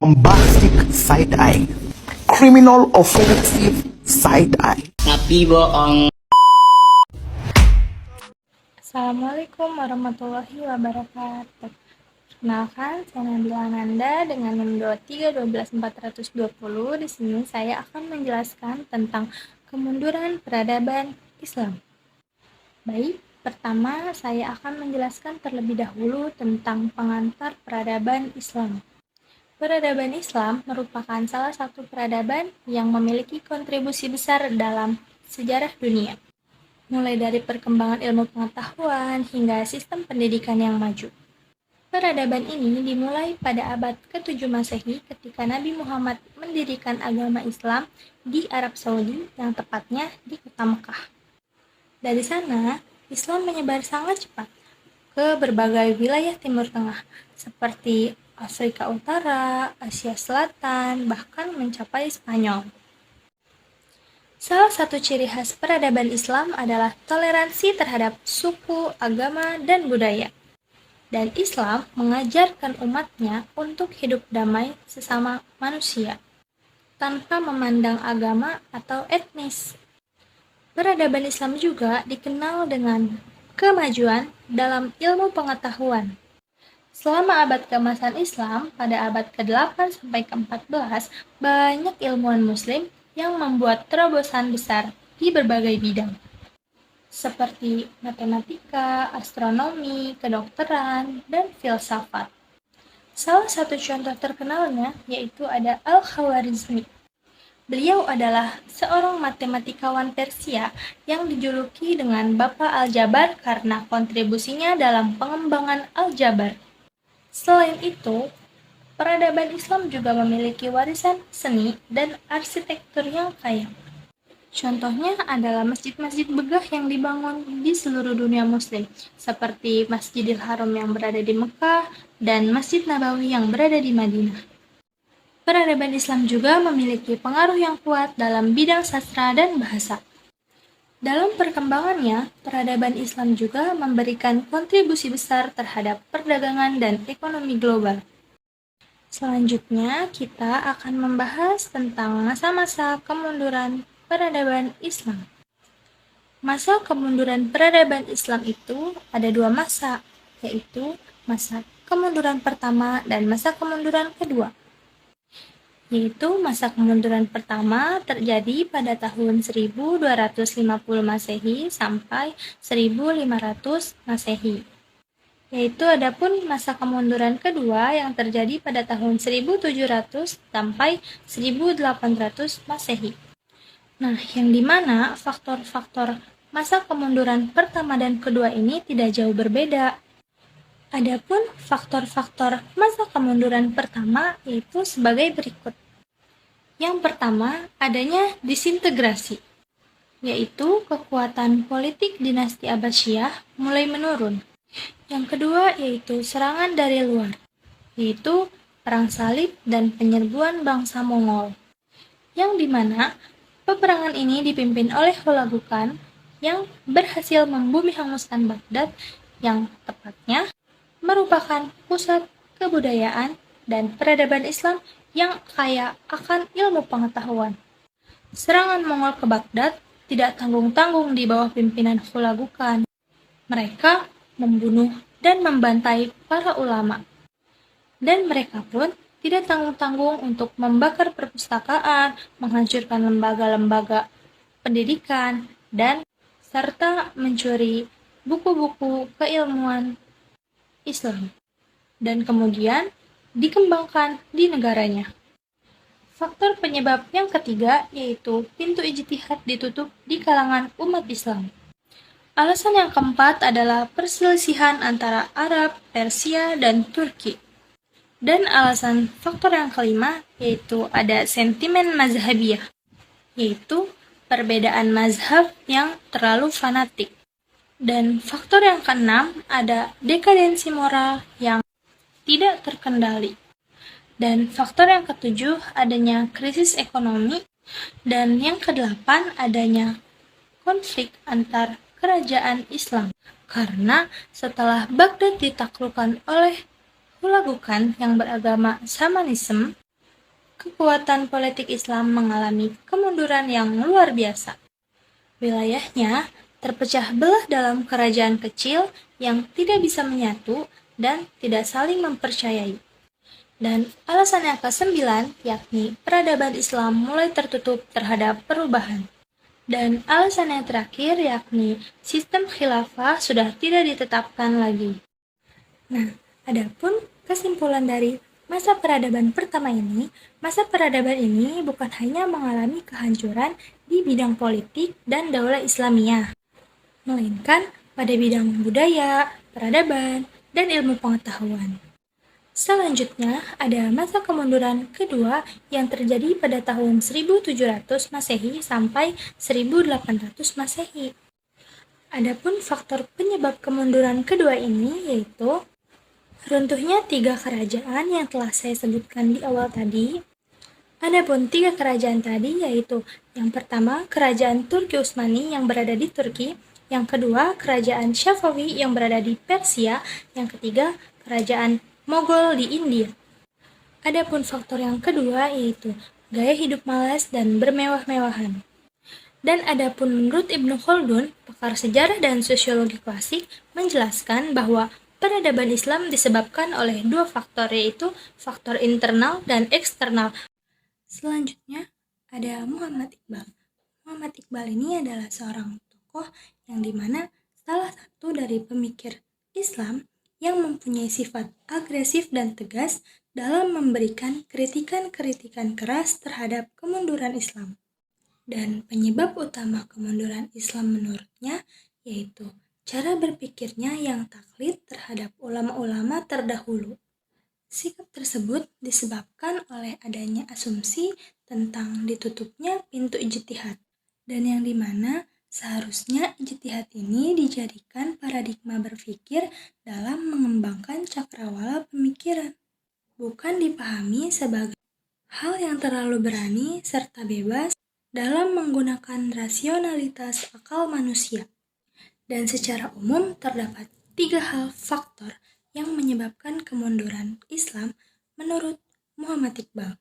bombastic side-eye, criminal offensive side-eye. Tapi bohong. Assalamualaikum warahmatullahi wabarakatuh. Perkenalkan, saya Nabila Ananda dengan NIM 2312420. Di sini saya akan menjelaskan tentang kemunduran peradaban Islam. Baik, pertama saya akan menjelaskan terlebih dahulu tentang pengantar peradaban Islam. Peradaban Islam merupakan salah satu peradaban yang memiliki kontribusi besar dalam sejarah dunia, mulai dari perkembangan ilmu pengetahuan hingga sistem pendidikan yang maju. Peradaban ini dimulai pada abad ke-7 Masehi ketika Nabi Muhammad mendirikan agama Islam di Arab Saudi, yang tepatnya di kota Mekah. Dari sana, Islam menyebar sangat cepat ke berbagai wilayah Timur Tengah, seperti Afrika Utara, Asia Selatan, bahkan mencapai Spanyol. Salah satu ciri khas peradaban Islam adalah toleransi terhadap suku, agama, dan budaya. Dan Islam mengajarkan umatnya untuk hidup damai sesama manusia, tanpa memandang agama atau etnis. Peradaban Islam juga dikenal dengan kemajuan dalam ilmu pengetahuan. Selama abad keemasan Islam, pada abad ke-8 sampai ke-14, banyak ilmuwan muslim yang membuat terobosan besar di berbagai bidang, seperti matematika, astronomi, kedokteran, dan filsafat. Salah satu contoh terkenalnya yaitu ada Al-Khwarizmi. Beliau adalah seorang matematikawan Persia yang dijuluki dengan Bapak Aljabar karena kontribusinya dalam pengembangan aljabar. Selain itu, peradaban Islam juga memiliki warisan seni dan arsitektur yang kaya. Contohnya adalah masjid-masjid megah yang dibangun di seluruh dunia muslim, seperti Masjidil Haram yang berada di Mekah dan Masjid Nabawi yang berada di Madinah. Peradaban Islam juga memiliki pengaruh yang kuat dalam bidang sastra dan bahasa. Dalam perkembangannya, peradaban Islam juga memberikan kontribusi besar terhadap perdagangan dan ekonomi global. Selanjutnya, kita akan membahas tentang masa-masa kemunduran peradaban Islam. Masa kemunduran peradaban Islam itu ada dua masa, yaitu masa kemunduran pertama dan masa kemunduran kedua. Yaitu masa kemunduran pertama terjadi pada tahun 1250 Masehi sampai 1500 Masehi. Yaitu adapun masa kemunduran kedua yang terjadi pada tahun 1700 sampai 1800 Masehi. Nah, yang dimana faktor-faktor masa kemunduran pertama dan kedua ini tidak jauh berbeda. Adapun faktor-faktor masa kemunduran pertama yaitu sebagai berikut. Yang pertama, adanya disintegrasi, yaitu kekuatan politik dinasti Abbasiyah mulai menurun. Yang kedua yaitu serangan dari luar, yaitu perang salib dan penyerbuan bangsa Mongol. Yang dimana peperangan ini dipimpin oleh Hulagu Khan yang berhasil membumi hanguskan Baghdad, yang tepatnya merupakan pusat kebudayaan dan peradaban Islam yang kaya akan ilmu pengetahuan. Serangan Mongol ke Baghdad tidak tanggung-tanggung di bawah pimpinan Hulagu Khan. Mereka membunuh dan membantai para ulama. Dan mereka pun tidak tanggung-tanggung untuk membakar perpustakaan, menghancurkan lembaga-lembaga pendidikan, dan serta mencuri buku-buku keilmuan Islam, dan kemudian dikembangkan di negaranya. Faktor penyebab yang ketiga yaitu pintu ijtihad ditutup di kalangan umat Islam. Alasan yang keempat adalah perselisihan antara Arab, Persia, dan Turki. Dan alasan faktor yang kelima yaitu ada sentimen mazhabiyah, yaitu perbedaan mazhab yang terlalu fanatik. Dan faktor yang keenam ada dekadensi moral yang tidak terkendali. Dan faktor yang ketujuh adanya krisis ekonomi. Dan yang kedelapan adanya konflik antar kerajaan Islam. Karena setelah Baghdad ditaklukkan oleh Hulagu Khan yang beragama Shamanisme, kekuatan politik Islam mengalami kemunduran yang luar biasa. Wilayahnya terpecah belah dalam kerajaan kecil yang tidak bisa menyatu dan tidak saling mempercayai. Dan alasan yang ke-9, yakni peradaban Islam mulai tertutup terhadap perubahan. Dan alasan yang terakhir, yakni sistem khilafah sudah tidak ditetapkan lagi. Nah, adapun kesimpulan dari masa peradaban pertama ini, masa peradaban ini bukan hanya mengalami kehancuran di bidang politik dan daulah Islamiyah, melainkan pada bidang budaya, peradaban, dan ilmu pengetahuan. Selanjutnya, ada masa kemunduran kedua yang terjadi pada tahun 1700 Masehi sampai 1800 Masehi. Adapun faktor penyebab kemunduran kedua ini yaitu runtuhnya 3 kerajaan yang telah saya sebutkan di awal tadi. Adapun 3 kerajaan tadi yaitu yang pertama kerajaan Turki Utsmani yang berada di Turki, yang kedua kerajaan Syafawi yang berada di Persia, yang ketiga kerajaan Mogol di India. Adapun faktor yang kedua yaitu gaya hidup malas dan bermewah-mewahan. Dan adapun menurut Ibnu Khaldun, pakar sejarah dan sosiologi klasik, menjelaskan bahwa peradaban Islam disebabkan oleh 2 faktor yaitu faktor internal dan eksternal. Selanjutnya ada Muhammad Iqbal. Muhammad Iqbal ini adalah seorang tokoh yang dimana salah satu dari pemikir Islam yang mempunyai sifat agresif dan tegas dalam memberikan kritikan-kritikan keras terhadap kemunduran Islam. Dan penyebab utama kemunduran Islam menurutnya yaitu cara berpikirnya yang taklid terhadap ulama-ulama terdahulu. Sikap tersebut disebabkan oleh adanya asumsi tentang ditutupnya pintu ijtihad, dan yang dimana seharusnya ijtihad ini dijadikan paradigma berpikir dalam mengembangkan cakrawala pemikiran, bukan dipahami sebagai hal yang terlalu berani serta bebas dalam menggunakan rasionalitas akal manusia. Dan secara umum terdapat 3 hal faktor yang menyebabkan kemunduran Islam menurut Muhammad Iqbal.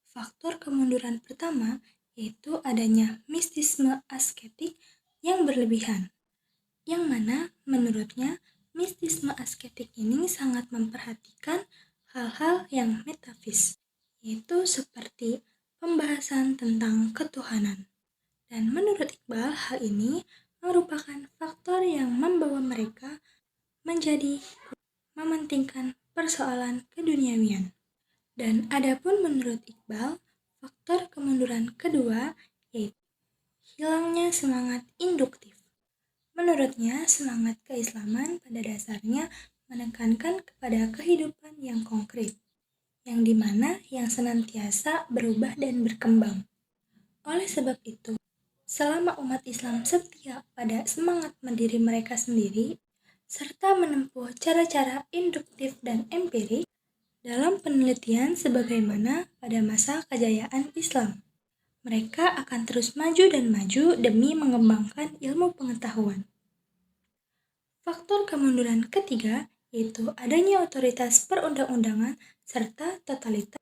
Faktor kemunduran pertama yaitu adanya mistisme asketik yang berlebihan, yang mana menurutnya mistisme asketik ini sangat memperhatikan hal-hal yang metafis, yaitu seperti pembahasan tentang ketuhanan. Dan menurut Iqbal, hal ini merupakan faktor yang membawa mereka menjadi mementingkan persoalan keduniawian. Dan adapun menurut Iqbal, faktor kemunduran kedua yaitu hilangnya semangat induktif. Menurutnya, semangat keislaman pada dasarnya menekankan kepada kehidupan yang konkret, yang dimana yang senantiasa berubah dan berkembang. Oleh sebab itu, selama umat Islam setia pada semangat mandiri mereka sendiri, serta menempuh cara-cara induktif dan empirik dalam penelitian sebagaimana pada masa kejayaan Islam, mereka akan terus maju dan maju demi mengembangkan ilmu pengetahuan. Faktor kemunduran ketiga yaitu adanya otoritas perundang-undangan serta totalitas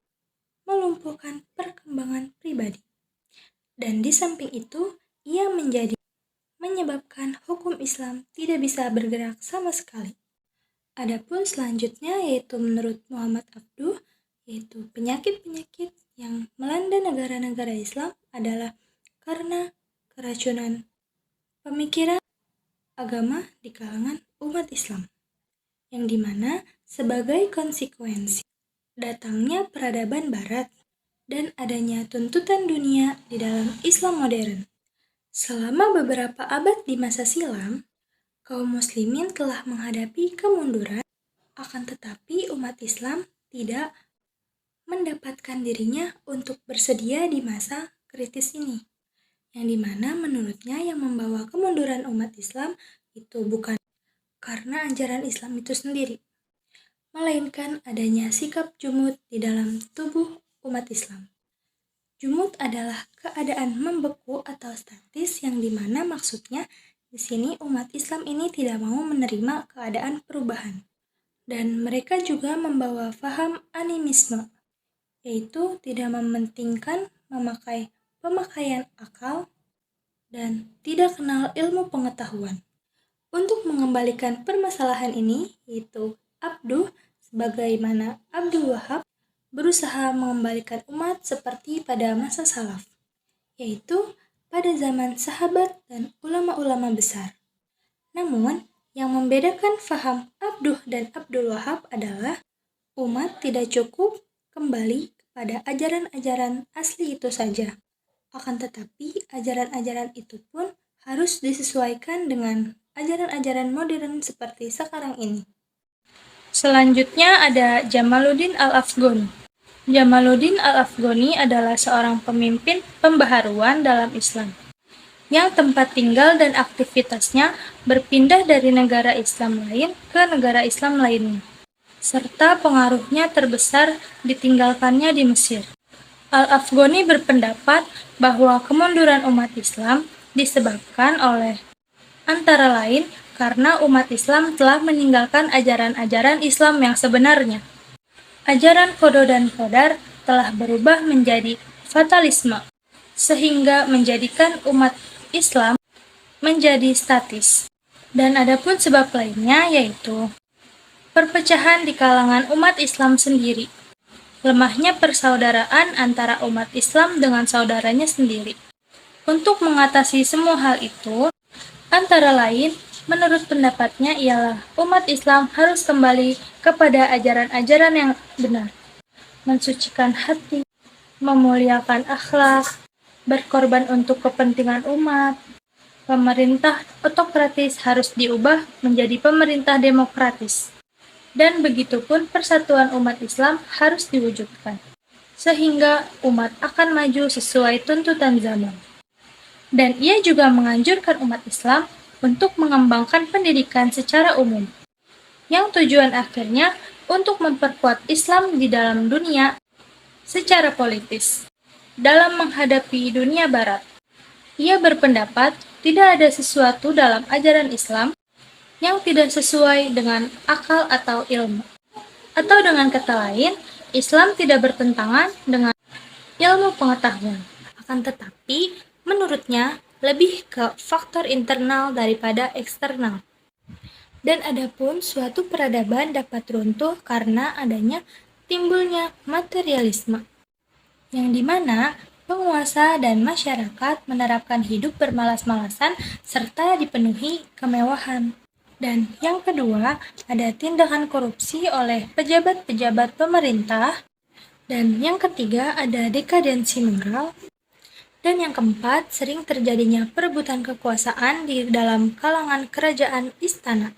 melumpuhkan perkembangan pribadi. Dan di samping itu, ia menyebabkan hukum Islam tidak bisa bergerak sama sekali. Adapun selanjutnya yaitu menurut Muhammad Abduh, yaitu penyakit-penyakit yang melanda negara-negara Islam adalah karena keracunan pemikiran agama di kalangan umat Islam, yang dimana sebagai konsekuensi datangnya peradaban barat dan adanya tuntutan dunia di dalam Islam modern. Selama beberapa abad di masa silam, kaum muslimin telah menghadapi kemunduran, akan tetapi umat Islam tidak mendapatkan dirinya untuk bersedia di masa kritis ini, yang dimana menurutnya yang membawa kemunduran umat Islam itu bukan karena ajaran Islam itu sendiri, melainkan adanya sikap jumud di dalam tubuh umat Islam. Jumud adalah keadaan membeku atau statis yang dimana maksudnya di sini umat Islam ini tidak mau menerima keadaan perubahan. Dan mereka juga membawa faham animisme, yaitu tidak mementingkan memakai pemakaian akal dan tidak kenal ilmu pengetahuan. Untuk mengembalikan permasalahan ini, yaitu Abduh sebagaimana Abdul Wahab berusaha mengembalikan umat seperti pada masa salaf, yaitu pada zaman sahabat dan ulama-ulama besar. Namun, yang membedakan faham Abduh dan Abdul Wahab adalah umat tidak cukup kembali kepada ajaran-ajaran asli itu saja. Akan tetapi, ajaran-ajaran itu pun harus disesuaikan dengan ajaran-ajaran modern seperti sekarang ini. Selanjutnya ada Jamaluddin Al-Afghani. Jamaluddin Al-Afghani adalah seorang pemimpin pembaharuan dalam Islam yang tempat tinggal dan aktivitasnya berpindah dari negara Islam lain ke negara Islam lainnya, serta pengaruhnya terbesar ditinggalkannya di Mesir. Al-Afghani berpendapat bahwa kemunduran umat Islam disebabkan oleh antara lain karena umat Islam telah meninggalkan ajaran-ajaran Islam yang sebenarnya. Ajaran qada dan qadar telah berubah menjadi fatalisme, sehingga menjadikan umat Islam menjadi statis. Dan adapun sebab lainnya yaitu perpecahan di kalangan umat Islam sendiri, lemahnya persaudaraan antara umat Islam dengan saudaranya sendiri. Untuk mengatasi semua hal itu, antara lain, menurut pendapatnya ialah umat Islam harus kembali kepada ajaran-ajaran yang benar, mensucikan hati, memuliakan akhlak, berkorban untuk kepentingan umat. Pemerintah otokratis harus diubah menjadi pemerintah demokratis. Dan begitupun persatuan umat Islam harus diwujudkan, sehingga umat akan maju sesuai tuntutan zaman. Dan ia juga menganjurkan umat Islam untuk mengembangkan pendidikan secara umum, yang tujuan akhirnya untuk memperkuat Islam di dalam dunia secara politis. Dalam menghadapi dunia barat, ia berpendapat tidak ada sesuatu dalam ajaran Islam yang tidak sesuai dengan akal atau ilmu. Atau dengan kata lain, Islam tidak bertentangan dengan ilmu pengetahuan. Akan tetapi, menurutnya, lebih ke faktor internal daripada eksternal. Dan adapun suatu peradaban dapat runtuh karena adanya timbulnya materialisme, yang dimana penguasa dan masyarakat menerapkan hidup bermalas-malasan serta dipenuhi kemewahan. Dan yang kedua, ada tindakan korupsi oleh pejabat-pejabat pemerintah. Dan yang ketiga, ada dekadensi moral. Dan yang keempat, sering terjadinya perebutan kekuasaan di dalam kalangan kerajaan istana.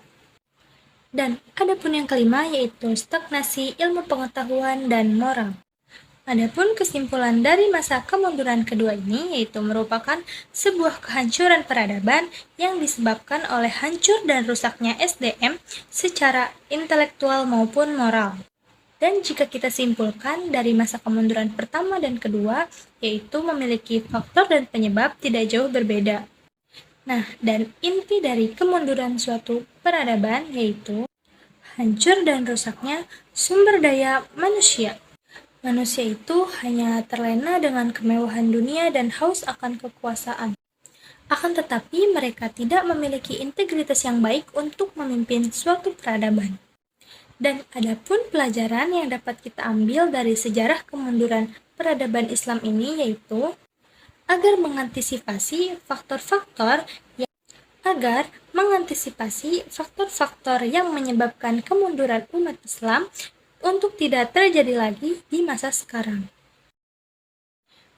Dan adapun yang kelima yaitu stagnasi ilmu pengetahuan dan moral. Adapun kesimpulan dari masa kemunduran kedua ini yaitu merupakan sebuah kehancuran peradaban yang disebabkan oleh hancur dan rusaknya SDM secara intelektual maupun moral. Dan jika kita simpulkan dari masa kemunduran pertama dan kedua, yaitu memiliki faktor dan penyebab tidak jauh berbeda. Nah, dan inti dari kemunduran suatu peradaban yaitu hancur dan rusaknya sumber daya manusia. Manusia itu hanya terlena dengan kemewahan dunia dan haus akan kekuasaan. Akan tetapi mereka tidak memiliki integritas yang baik untuk memimpin suatu peradaban. Dan adapun pelajaran yang dapat kita ambil dari sejarah kemunduran peradaban Islam ini yaitu agar mengantisipasi faktor-faktor yang menyebabkan kemunduran umat Islam untuk tidak terjadi lagi di masa sekarang.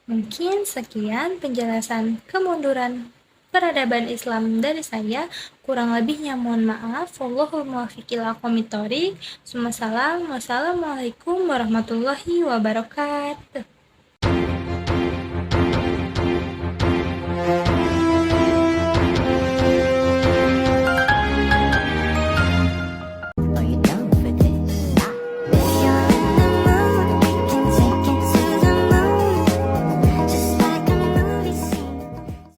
Mungkin sekian penjelasan kemunduran peradaban Islam dari saya. Kurang lebihnya mohon maaf. Wallahul muwaffiq ila aqwamit thoriq. Wassalamualaikum warahmatullahi wabarakatuh.